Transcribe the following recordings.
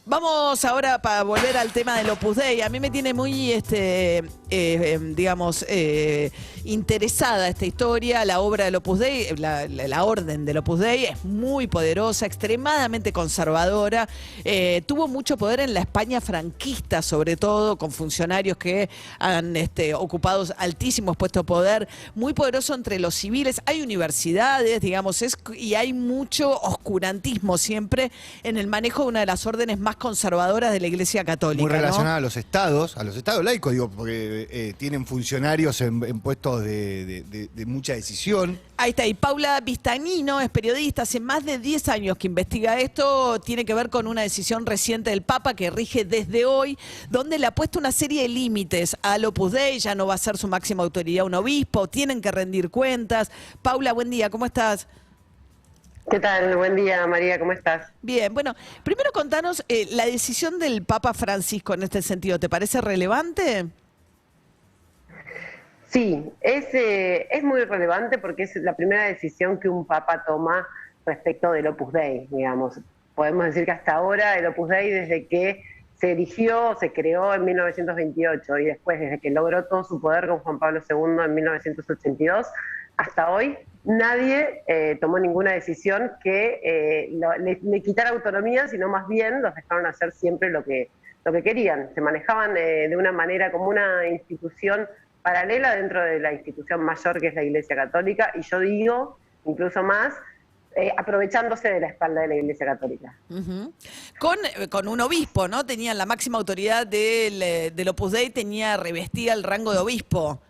Vamos ahora para volver al tema del Opus Dei. A mí me tiene muy, interesada esta historia, la obra del Opus Dei, la orden del Opus Dei es muy poderosa, extremadamente conservadora. Tuvo mucho poder en la España franquista, sobre todo, con funcionarios que han ocupado altísimos puestos de poder, muy poderoso entre los civiles. Hay universidades, digamos, y hay mucho oscurantismo siempre en el manejo de una de las órdenes más conservadoras de la Iglesia Católica. Muy relacionada, ¿no?, a los estados laicos, digo, porque tienen funcionarios en puestos de mucha decisión. Ahí está, y Paula Vistagnino es periodista, hace más de 10 años que investiga esto, tiene que ver con una decisión reciente del Papa que rige desde hoy, donde le ha puesto una serie de límites al Opus Dei, ya no va a ser su máxima autoridad un obispo, tienen que rendir cuentas. Paula, buen día, ¿cómo estás? ¿Qué tal? Buen día, María, ¿cómo estás? Bien, bueno, primero contanos la decisión del Papa Francisco en este sentido, ¿te parece relevante? Sí, es muy relevante porque es la primera decisión que un papa toma respecto del Opus Dei, digamos. Podemos decir que hasta ahora el Opus Dei, desde que se erigió, se creó en 1928 y después desde que logró todo su poder con Juan Pablo II en 1982, hasta hoy nadie tomó ninguna decisión que le quitara autonomía, sino más bien los dejaron hacer siempre lo que querían. Se manejaban de una manera como una institución paralela dentro de la institución mayor que es la Iglesia Católica, y yo digo, incluso más, aprovechándose de la espalda de la Iglesia Católica. Uh-huh. Con un obispo, ¿no? Tenían la máxima autoridad del Opus Dei, revestía el rango de obispo.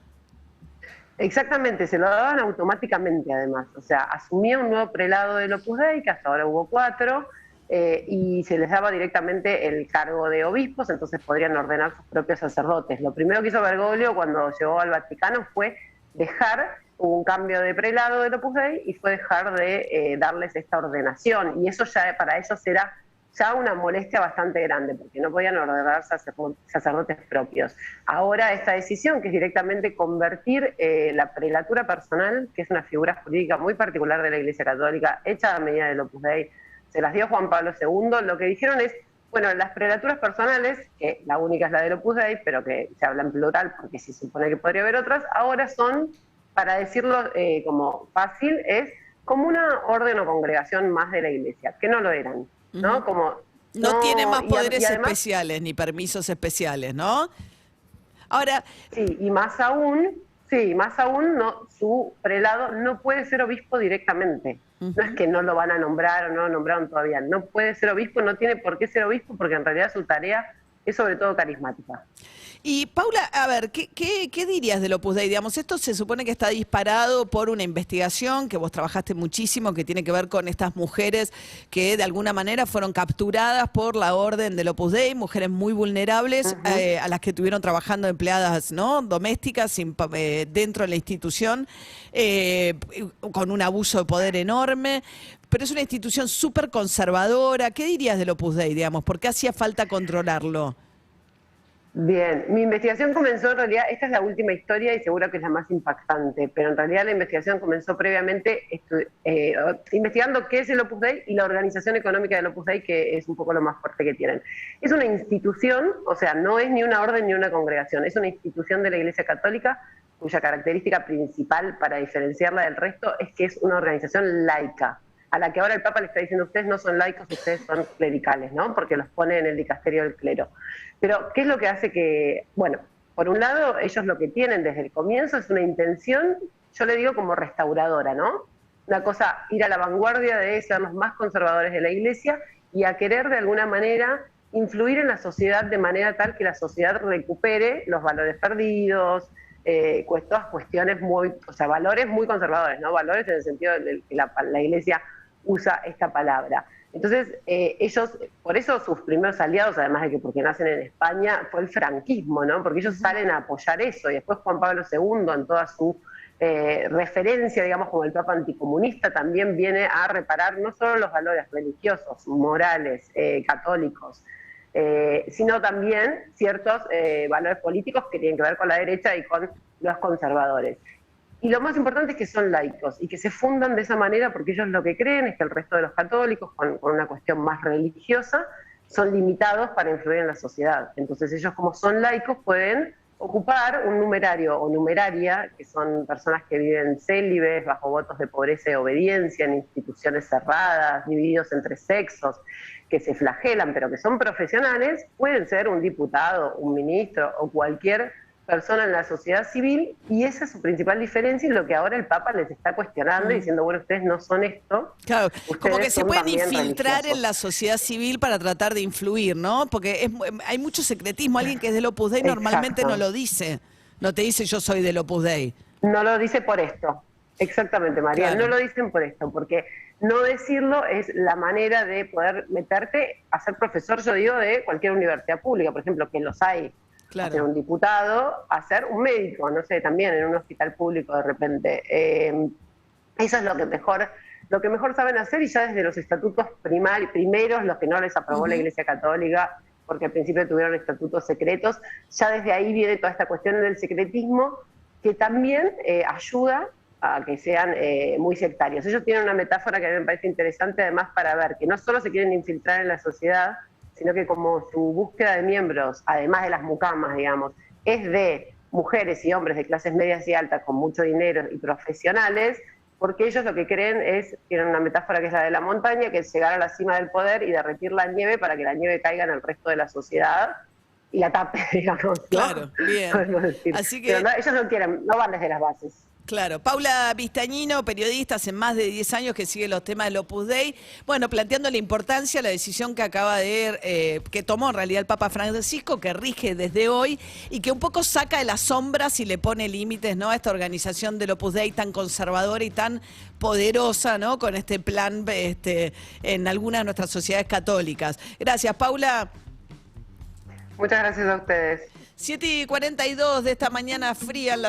Exactamente, se lo daban automáticamente además, o sea, asumía un nuevo prelado del Opus Dei, que hasta ahora hubo 4, y se les daba directamente el cargo de obispos, entonces podrían ordenar sus propios sacerdotes. Lo primero que hizo Bergoglio cuando llegó al Vaticano fue hubo un cambio de prelado del Opus Dei y fue dejar de darles esta ordenación, y eso ya para ellos era ya una molestia bastante grande, porque no podían ordenar sacerdotes propios. Ahora esta decisión, que es directamente convertir la prelatura personal, que es una figura jurídica muy particular de la Iglesia Católica, hecha a medida del Opus Dei, se las dio Juan Pablo II, lo que dijeron es, bueno, las prelaturas personales, que la única es la del Opus Dei, pero que se habla en plural porque se supone que podría haber otras, ahora son, para decirlo como fácil, es como una orden o congregación más de la Iglesia, que no lo eran, ¿no? Uh-huh. Como no tiene más poderes y además, especiales ni permisos especiales, ¿no? Ahora, sí, y más aún, no, su prelado no puede ser obispo directamente. Uh-huh. No es que no lo van a nombrar o no lo nombraron todavía. No puede ser obispo, no tiene por qué ser obispo, porque en realidad su tarea es sobre todo carismática. Y Paula, a ver, ¿qué dirías del Opus Dei? Digamos, esto se supone que está disparado por una investigación que vos trabajaste muchísimo, que tiene que ver con estas mujeres que de alguna manera fueron capturadas por la orden del Opus Dei, mujeres muy vulnerables, uh-huh, a las que estuvieron trabajando empleadas, ¿no?, domésticas dentro de la institución, con un abuso de poder enorme. Pero es una institución súper conservadora. ¿Qué dirías del Opus Dei, digamos? ¿Por qué hacía falta controlarlo? Bien, mi investigación comenzó en realidad, esta es la última historia y seguro que es la más impactante, pero en realidad la investigación comenzó previamente investigando qué es el Opus Dei y la organización económica del Opus Dei, que es un poco lo más fuerte que tienen. Es una institución, o sea, no es ni una orden ni una congregación, es una institución de la Iglesia Católica cuya característica principal para diferenciarla del resto es que es una organización laica, a la que ahora el Papa le está diciendo, ustedes no son laicos, ustedes son clericales, ¿no? Porque los pone en el dicasterio del clero. Pero, ¿qué es lo que hace que...? Bueno, por un lado, ellos lo que tienen desde el comienzo es una intención, yo le digo como restauradora, ¿no? Una cosa, ir a la vanguardia de ser los más conservadores de la Iglesia y a querer de alguna manera influir en la sociedad de manera tal que la sociedad recupere los valores perdidos, todas cuestiones valores muy conservadores, ¿no? Valores en el sentido de que la Iglesia usa esta palabra. Entonces, ellos, por eso sus primeros aliados, además de que porque nacen en España, fue el franquismo, ¿no? Porque ellos salen a apoyar eso, y después Juan Pablo II, en toda su referencia, digamos, como el Papa anticomunista, también viene a reparar no solo los valores religiosos, morales, católicos, sino también ciertos valores políticos que tienen que ver con la derecha y con los conservadores. Y lo más importante es que son laicos y que se fundan de esa manera porque ellos lo que creen es que el resto de los católicos, con una cuestión más religiosa, son limitados para influir en la sociedad. Entonces ellos, como son laicos, pueden ocupar un numerario o numeraria, que son personas que viven célibes, bajo votos de pobreza y obediencia, en instituciones cerradas, divididos entre sexos, que se flagelan, pero que son profesionales, pueden ser un diputado, un ministro o cualquier persona en la sociedad civil, y esa es su principal diferencia y lo que ahora el Papa les está cuestionando, diciendo, bueno, ustedes no son esto. Claro, como que ustedes se son pueden también infiltrar religiosos. en la sociedad civil para tratar de influir, ¿no? Porque hay mucho secretismo. Alguien que es del Opus Dei normalmente Exacto. no lo dice. No te dice yo soy del Opus Dei. No lo dice por esto. Exactamente, María. Claro. No lo dicen por esto, porque no decirlo es la manera de poder meterte a ser profesor, yo digo, de cualquier universidad pública, por ejemplo, que los hay. Claro. A ser un diputado, a ser un médico, no sé, también en un hospital público de repente. Eso es lo que mejor saben hacer, y ya desde los estatutos primeros, los que no les aprobó la Iglesia Católica, porque al principio tuvieron estatutos secretos, ya desde ahí viene toda esta cuestión del secretismo, que también ayuda a que sean muy sectarios. Ellos tienen una metáfora que a mí me parece interesante, además, para ver que no solo se quieren infiltrar en la sociedad, sino que como su búsqueda de miembros, además de las mucamas, digamos, es de mujeres y hombres de clases medias y altas con mucho dinero y profesionales, porque ellos lo que creen tienen una metáfora que es la de la montaña, que es llegar a la cima del poder y derretir la nieve para que la nieve caiga en el resto de la sociedad y la tape, digamos, ¿no? Claro, bien. Podemos decir. Así que... Pero no, ellos no quieren, no van desde las bases. Claro, Paula Vistañino, periodista hace más de 10 años que sigue los temas del Opus Dei, bueno, planteando la importancia, la decisión que que tomó en realidad el Papa Francisco, que rige desde hoy y que un poco saca de las sombras y le pone límites, ¿no?, a esta organización del Opus Dei tan conservadora y tan poderosa, ¿no?, con este plan en algunas de nuestras sociedades católicas. Gracias, Paula. Muchas gracias a ustedes. 7:42 de esta mañana fría en la